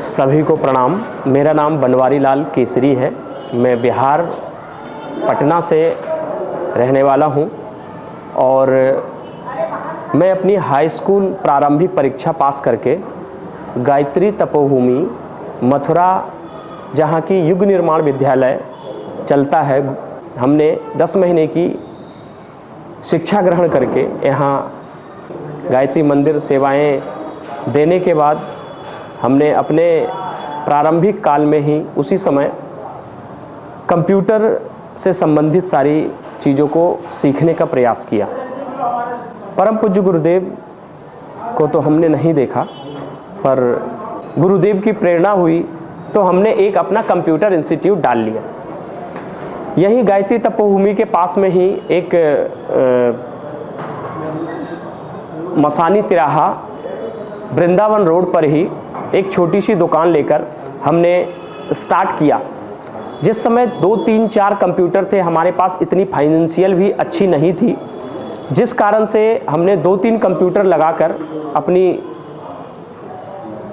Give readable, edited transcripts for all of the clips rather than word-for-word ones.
सभी को प्रणाम। मेरा नाम बनवारी लाल केसरी है। मैं बिहार पटना से रहने वाला हूं और मैं अपनी हाई स्कूल प्रारंभिक परीक्षा पास करके गायत्री तपोभूमि मथुरा, जहां की युग निर्माण विद्यालय चलता है, हमने 10 महीने की शिक्षा ग्रहण करके यहाँ गायत्री मंदिर सेवाएं देने के बाद हमने अपने प्रारंभिक काल में ही उसी समय कंप्यूटर से संबंधित सारी चीज़ों को सीखने का प्रयास किया। परम पूज्य गुरुदेव को तो हमने नहीं देखा, पर गुरुदेव की प्रेरणा हुई तो हमने एक अपना कंप्यूटर इंस्टीट्यूट डाल लिया। यही गायत्री तपोभूमि के पास में ही एक मसानी तिराहा वृंदावन रोड पर ही एक छोटी सी दुकान लेकर हमने स्टार्ट किया। जिस समय 2, 3, 4 कंप्यूटर थे हमारे पास, इतनी फाइनेंशियल भी अच्छी नहीं थी, जिस कारण से हमने 2-3 कंप्यूटर लगाकर अपनी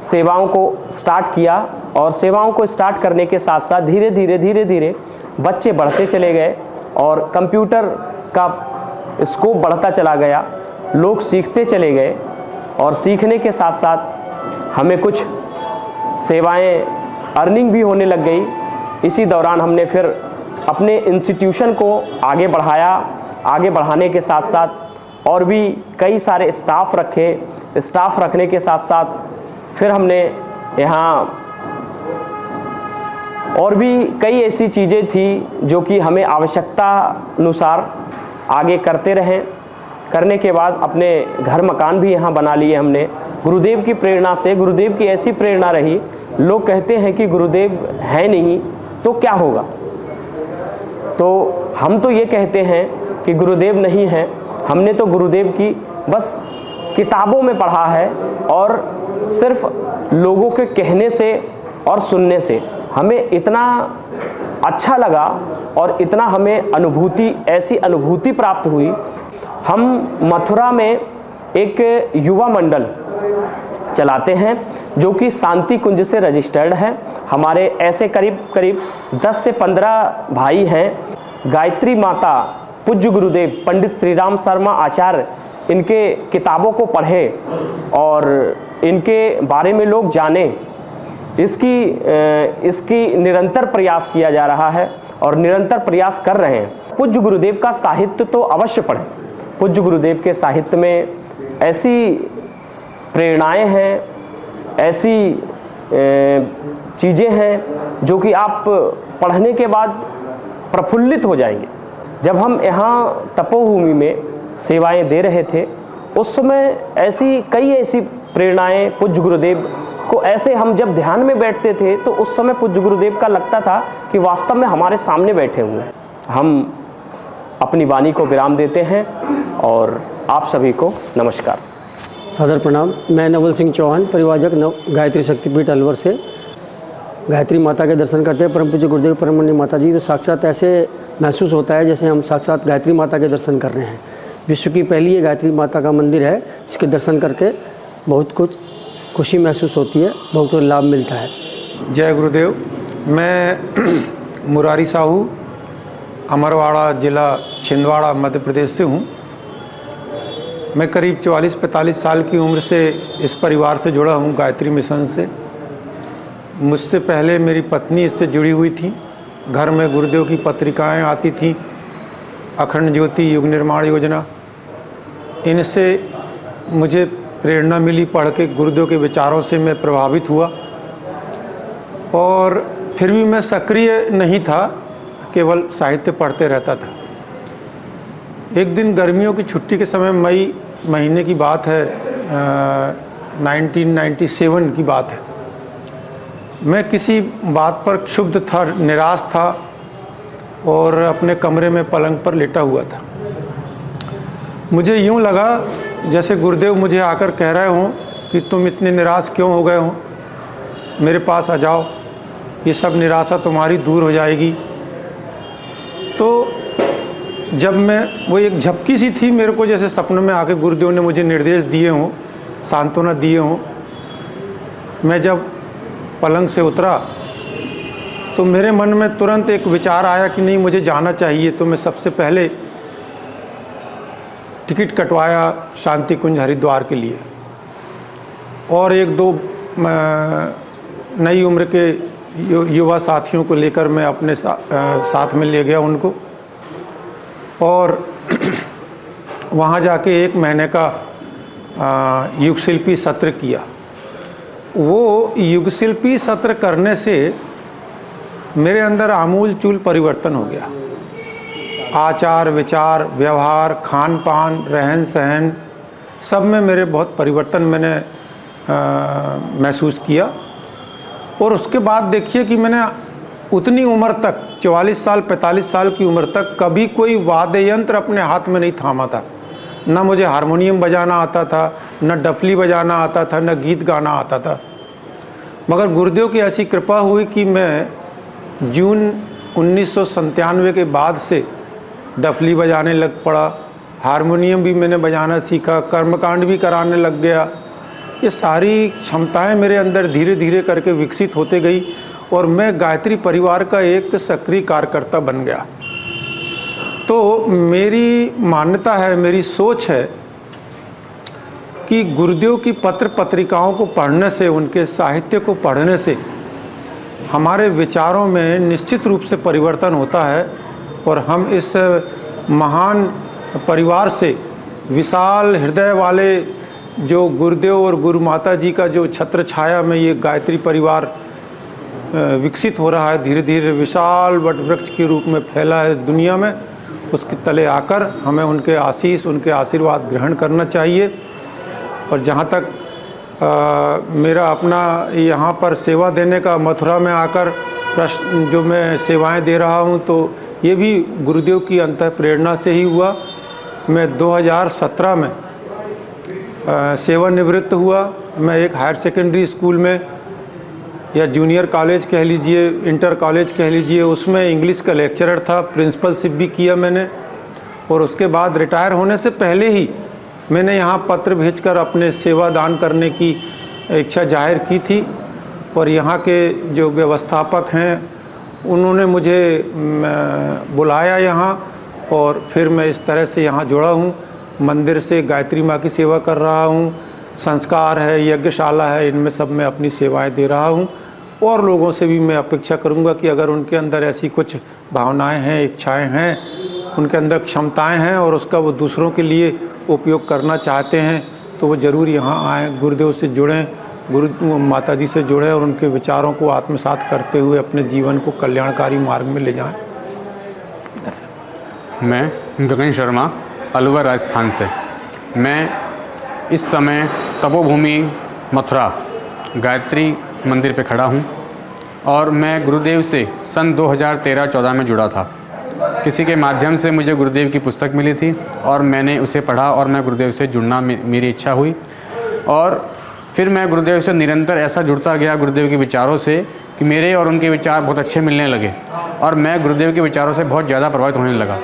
सेवाओं को स्टार्ट किया। और सेवाओं को स्टार्ट करने के साथ साथ धीरे धीरे बच्चे बढ़ते चले गए और कंप्यूटर का स्कोप बढ़ता चला गया, लोग सीखते चले गए और सीखने के साथ साथ हमें कुछ सेवाएं अर्निंग भी होने लग गई। इसी दौरान हमने फिर अपने इंस्टीट्यूशन को आगे बढ़ाया। आगे बढ़ाने के साथ साथ और भी कई सारे स्टाफ रखे। स्टाफ रखने के साथ साथ फिर हमने यहाँ और भी कई ऐसी चीज़ें थी जो कि हमें आवश्यकता अनुसार आगे करते रहें। करने के बाद अपने घर मकान भी यहाँ बना लिए हमने। गुरुदेव की प्रेरणा से, गुरुदेव की ऐसी प्रेरणा रही, लोग कहते हैं कि गुरुदेव है नहीं तो क्या होगा, तो हम तो ये कहते हैं कि गुरुदेव नहीं है। हमने तो गुरुदेव की बस किताबों में पढ़ा है और सिर्फ लोगों के कहने से और सुनने से हमें इतना अच्छा लगा और इतना हमें अनुभूति, ऐसी अनुभूति प्राप्त हुई। हम मथुरा में एक युवा मंडल चलाते हैं जो कि शांति कुंज से रजिस्टर्ड है। हमारे ऐसे करीब 10 से 15 भाई हैं। गायत्री माता पूज्य गुरुदेव पंडित श्री राम शर्मा आचार्य, इनके किताबों को पढ़ें और इनके बारे में लोग जानें। इसकी निरंतर प्रयास किया जा रहा है और निरंतर प्रयास कर रहे हैं। पूज्य गुरुदेव का साहित्य तो अवश्य पढ़ें। पूज्य गुरुदेव के साहित्य में ऐसी प्रेरणाएं हैं, ऐसी चीज़ें हैं जो कि आप पढ़ने के बाद प्रफुल्लित हो जाएंगे। जब हम यहाँ तपोभूमि में सेवाएं दे रहे थे उस समय कई ऐसी प्रेरणाएं पूज्य गुरुदेव को, ऐसे हम जब ध्यान में बैठते थे तो उस समय पूज्य गुरुदेव का लगता था कि वास्तव में हमारे सामने बैठे हुए हैं। हम अपनी वाणी को विराम देते हैं और आप सभी को नमस्कार। सादर प्रणाम। मैं नवल सिंह चौहान, परिवाजक गायत्री शक्तिपीठ अलवर से। गायत्री माता के दर्शन करते हैं परम पूज्य गुरुदेव परमण्य माता जी, तो साक्षात ऐसे महसूस होता है जैसे हम साक्षात गायत्री माता के दर्शन कर रहे हैं। विश्व की पहली ये गायत्री माता का मंदिर है, इसके दर्शन करके बहुत कुछ खुशी महसूस होती है, बहुत कुछ लाभ मिलता है। जय गुरुदेव। मैं मुरारी साहू, अमरवाड़ा जिला छिंदवाड़ा मध्य प्रदेश से हूँ। मैं करीब 44-45 साल की उम्र से इस परिवार से जुड़ा हूँ, गायत्री मिशन से। मुझसे पहले मेरी पत्नी इससे जुड़ी हुई थी। घर में गुरुदेव की पत्रिकाएं आती थीं, अखंड ज्योति, युग निर्माण योजना। इनसे मुझे प्रेरणा मिली, पढ़ के गुरुदेव के विचारों से मैं प्रभावित हुआ। और फिर भी मैं सक्रिय नहीं था, केवल साहित्य पढ़ते रहता था। एक दिन गर्मियों की छुट्टी के समय, मई महीने की बात है, 1997 की बात है, मैं किसी बात पर क्षुब्ध था, निराश था और अपने कमरे में पलंग पर लेटा हुआ था। मुझे यूँ लगा जैसे गुरुदेव मुझे आकर कह रहे हों कि तुम इतने निराश क्यों हो गए हो, मेरे पास आ जाओ, ये सब निराशा तुम्हारी दूर हो जाएगी। तो जब मैं, वो एक झपकी सी थी मेरे को, जैसे सपनों में आके गुरुदेव ने मुझे निर्देश दिए हों, सांत्वना दिए हों। मैं जब पलंग से उतरा तो मेरे मन में तुरंत एक विचार आया कि नहीं, मुझे जाना चाहिए। तो मैं सबसे पहले टिकट कटवाया शांति कुंज हरिद्वार के लिए और एक दो नई उम्र के युवा साथियों को लेकर मैं अपने साथ में ले गया उनको, और वहाँ जाके 1 महीने का युग शिल्पी सत्र किया। वो युग शिल्पी सत्र करने से मेरे अंदर आमूल चूल परिवर्तन हो गया। आचार विचार, व्यवहार, खान पान, रहन सहन, सब में मेरे बहुत परिवर्तन मैंने महसूस किया। और उसके बाद देखिए कि मैंने उतनी उम्र तक 44 साल 45 साल की उम्र तक कभी कोई वाद्य यंत्र अपने हाथ में नहीं थामा था। न मुझे हारमोनियम बजाना आता था, न डफली बजाना आता था, न गीत गाना आता था। मगर गुरुदेव की ऐसी कृपा हुई कि मैं जून 1997 के बाद से डफली बजाने लग पड़ा, हारमोनियम भी मैंने बजाना सीखा, कर्मकांड भी कराने लग गया। ये सारी क्षमताएं मेरे अंदर धीरे धीरे करके विकसित होते गई और मैं गायत्री परिवार का एक सक्रिय कार्यकर्ता बन गया। तो मेरी मान्यता है, मेरी सोच है कि गुरुदेव की पत्र पत्रिकाओं को पढ़ने से, उनके साहित्य को पढ़ने से हमारे विचारों में निश्चित रूप से परिवर्तन होता है और हम इस महान परिवार से, विशाल हृदय वाले जो गुरुदेव और गुरु माता जी का जो छत्र छाया में ये गायत्री परिवार विकसित हो रहा है, धीरे धीरे विशाल वटवृक्ष के रूप में फैला है दुनिया में, उसके तले आकर हमें उनके आशीष, उनके आशीर्वाद ग्रहण करना चाहिए। और जहाँ तक मेरा अपना यहाँ पर सेवा देने का, मथुरा में आकर प्रश्न जो मैं सेवाएं दे रहा हूँ, तो ये भी गुरुदेव की अंतः प्रेरणा से ही हुआ। मैं 2017 में सेवानिवृत्त हुआ। मैं एक हायर सेकेंडरी स्कूल में, या जूनियर कॉलेज कह लीजिए, इंटर कॉलेज कह लीजिए, उसमें इंग्लिश का लेक्चरर था। प्रिंसिपलशिप भी किया मैंने। और उसके बाद रिटायर होने से पहले ही मैंने यहाँ पत्र भेजकर अपने सेवा दान करने की इच्छा जाहिर की थी। और यहाँ के जो व्यवस्थापक हैं उन्होंने मुझे बुलाया यहाँ, और फिर मैं इस तरह से यहाँ जुड़ा हूँ। मंदिर से गायत्री माँ की सेवा कर रहा हूँ, संस्कार है, यज्ञशाला है, इनमें सब मैं अपनी सेवाएं दे रहा हूँ। और लोगों से भी मैं अपेक्षा करूँगा कि अगर उनके अंदर ऐसी कुछ भावनाएं हैं, इच्छाएं हैं, उनके अंदर क्षमताएं हैं और उसका वो दूसरों के लिए उपयोग करना चाहते हैं, तो वो ज़रूर यहाँ आएँ, गुरुदेव से जुड़ें, गुरु माता जी से जुड़ें और उनके विचारों को आत्मसात करते हुए अपने जीवन को कल्याणकारी मार्ग में ले जाएं। मैं गगन शर्मा, अलवर राजस्थान से। मैं इस समय तपोभूमि मथुरा गायत्री मंदिर पे खड़ा हूँ और मैं गुरुदेव से सन 2013-14 में जुड़ा था। किसी के माध्यम से मुझे गुरुदेव की पुस्तक मिली थी और मैंने उसे पढ़ा और मैं गुरुदेव से जुड़ना मेरी इच्छा हुई। और फिर मैं गुरुदेव से निरंतर ऐसा जुड़ता गया गुरुदेव के विचारों से कि मेरे और उनके विचार बहुत अच्छे मिलने लगे और मैं गुरुदेव के विचारों से बहुत ज़्यादा प्रभावित होने लगा।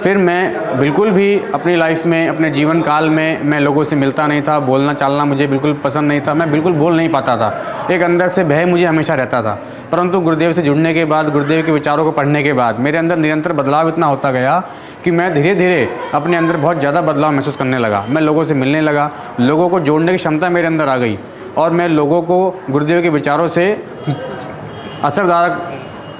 फिर मैं बिल्कुल भी अपनी लाइफ में, अपने जीवन काल में मैं लोगों से मिलता नहीं था, बोलना चालना मुझे बिल्कुल पसंद नहीं था, मैं बिल्कुल बोल नहीं पाता था। एक अंदर से भय मुझे हमेशा रहता था। परंतु गुरुदेव से जुड़ने के बाद, गुरुदेव के विचारों को पढ़ने के बाद मेरे अंदर निरंतर बदलाव इतना होता गया कि मैं धीरे धीरे अपने अंदर बहुत ज़्यादा बदलाव महसूस करने लगा। मैं लोगों से मिलने लगा, लोगों को जोड़ने की क्षमता मेरे अंदर आ गई और मैं लोगों को गुरुदेव के विचारों से असरदार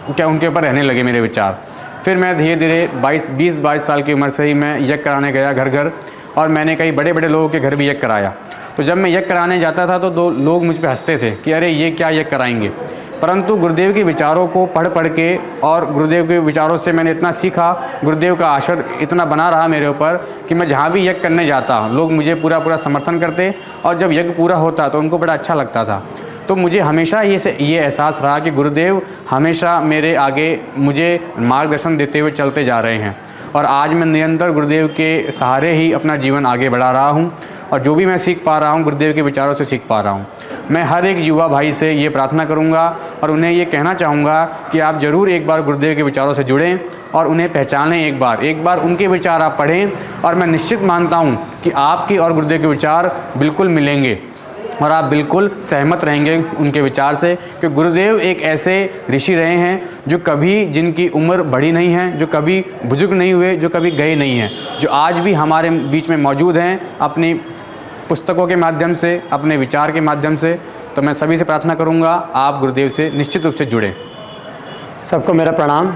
क्या उनके ऊपर रहने लगे मेरे विचार। फिर मैं धीरे धीरे 20-22 साल की उम्र से ही मैं यज्ञ कराने गया घर घर, और मैंने कई बड़े बड़े लोगों के घर भी यज्ञ कराया। तो जब मैं यज्ञ कराने जाता था तो दो लोग मुझ पर हंसते थे कि अरे ये क्या यज्ञ कराएंगे। परंतु गुरुदेव के विचारों को पढ़ के और गुरुदेव के विचारों से मैंने इतना सीखा, गुरुदेव का आशीर्वाद इतना बना रहा मेरे ऊपर कि मैं जहाँ भी यज्ञ करने जाता लोग मुझे पूरा समर्थन करते और जब यज्ञ पूरा होता तो उनको बड़ा अच्छा लगता था। तो मुझे हमेशा ये एहसास रहा कि गुरुदेव हमेशा मेरे आगे मुझे मार्गदर्शन देते हुए चलते जा रहे हैं और आज मैं निरंतर गुरुदेव के सहारे ही अपना जीवन आगे बढ़ा रहा हूँ और जो भी मैं सीख पा रहा हूँ गुरुदेव के विचारों से सीख पा रहा हूँ। मैं हर एक युवा भाई से ये प्रार्थना करूँगा और उन्हें ये कहना चाहूँगा कि आप ज़रूर एक बार गुरुदेव के विचारों से जुड़ें और उन्हें पहचानें। एक बार उनके विचार आप पढ़ें और मैं निश्चित मानता हूँ कि आपकी और गुरुदेव के विचार बिल्कुल मिलेंगे। और आप बिल्कुल सहमत रहेंगे उनके विचार से कि गुरुदेव एक ऐसे ऋषि रहे हैं जो कभी, जिनकी उम्र बढ़ी नहीं है, जो कभी बुजुर्ग नहीं हुए, जो कभी गए नहीं हैं, जो आज भी हमारे बीच में मौजूद हैं अपनी पुस्तकों के माध्यम से, अपने विचार के माध्यम से। तो मैं सभी से प्रार्थना करूंगा आप गुरुदेव से निश्चित रूप से जुड़ें। सबको मेरा प्रणाम।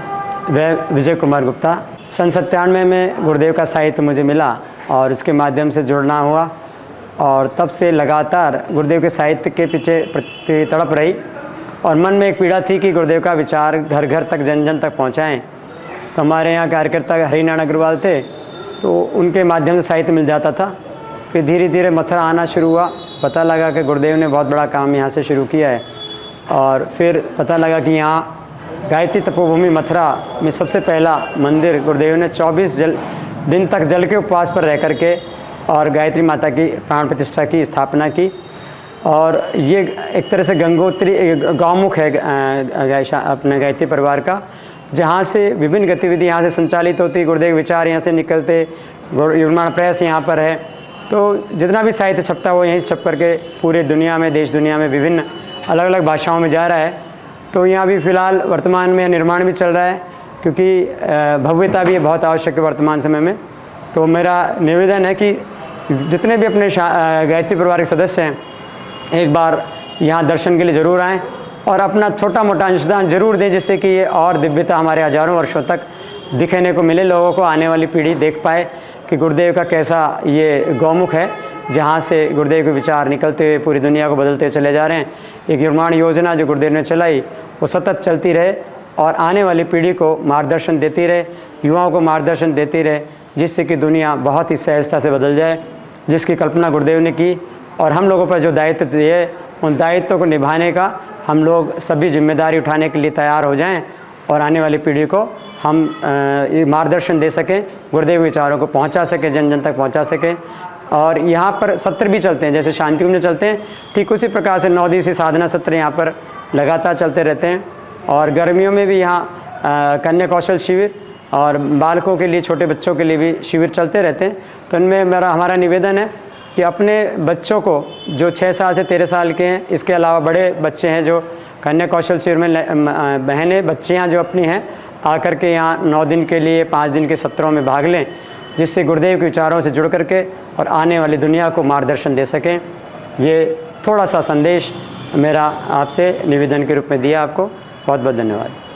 मैं विजय कुमार गुप्ता। सन 97 में गुरुदेव का साहित्य मुझे मिला और उसके माध्यम से जुड़ना हुआ और तब से लगातार गुरुदेव के साहित्य के पीछे प्रति तड़प रही और मन में एक पीड़ा थी कि गुरुदेव का विचार घर घर तक, जन जन तक पहुँचाएँ। तो हमारे यहाँ कार्यकर्ता हरिनारायण अग्रवाल थे, तो उनके माध्यम से साहित्य मिल जाता था। फिर धीरे धीरे मथुरा आना शुरू हुआ। पता लगा कि गुरुदेव ने बहुत बड़ा काम यहाँ से शुरू किया है और फिर पता लगा कि यहाँ गायत्री तपोभूमि मथुरा में सबसे पहला मंदिर गुरुदेव ने 24 दिन तक जल के उपवास पर रह करके और गायत्री माता की प्राण प्रतिष्ठा की स्थापना की। और ये एक तरह से गंगोत्री गौमुख है अपने गायत्री परिवार का, जहाँ से विभिन्न गतिविधि यहाँ से संचालित होती। गुरुदेव विचार यहाँ से निकलते, युग्मण प्रेस यहाँ पर है, तो जितना भी साहित्य छपता है वो यहीं से छप करके पूरे दुनिया में, देश दुनिया में विभिन्न अलग अलग भाषाओं में जा रहा है। तो यहाँ भी फ़िलहाल वर्तमान में निर्माण भी चल रहा है, क्योंकि भव्यता भी बहुत आवश्यक है वर्तमान समय में। तो मेरा निवेदन है कि जितने भी अपने गायत्री परिवार के सदस्य हैं, एक बार यहाँ दर्शन के लिए ज़रूर आएँ और अपना छोटा मोटा अंशदान जरूर दें, जिससे कि ये और दिव्यता हमारे हज़ारों वर्षों तक दिखने को मिले, लोगों को, आने वाली पीढ़ी देख पाए कि गुरुदेव का कैसा ये गौमुख है, जहाँ से गुरुदेव के विचार निकलते हुए पूरी दुनिया को बदलते चले जा रहे हैं। एक निर्माण योजना जो गुरुदेव ने चलाई वो सतत चलती रहे और आने वाली पीढ़ी को मार्गदर्शन देती रहे, युवाओं को मार्गदर्शन देती रहे, जिससे कि दुनिया बहुत ही सहजता से बदल जाए, जिसकी कल्पना गुरुदेव ने की। और हम लोगों पर जो दायित्व दिए, उन दायित्वों को निभाने का हम लोग सभी जिम्मेदारी उठाने के लिए तैयार हो जाएं और आने वाली पीढ़ी को हम मार्गदर्शन दे सकें, गुरुदेव विचारों को पहुंचा सकें, जन जन तक पहुंचा सकें। और यहाँ पर सत्र भी चलते हैं, जैसे शांति कुंज में चलते हैं, ठीक उसी प्रकार से 9 दिवसीय साधना सत्र यहाँ पर लगातार चलते रहते हैं। और गर्मियों में भी यहाँ कन्या कौशल शिविर और बालकों के लिए, छोटे बच्चों के लिए भी शिविर चलते रहते हैं। तो इनमें हमारा निवेदन है कि अपने बच्चों को जो 6 साल से 13 साल के हैं, इसके अलावा बड़े बच्चे हैं जो कन्या कौशल शिविर में बहनें, बच्चियाँ जो अपनी हैं, आकर के यहाँ 9 दिन के लिए, 5 दिन के सत्रों में भाग लें, जिससे गुरुदेव के विचारों से जुड़ करके और आने वाली दुनिया को मार्गदर्शन दे सकें। ये थोड़ा सा संदेश मेरा आपसे निवेदन के रूप में दिया। आपको बहुत बहुत धन्यवाद।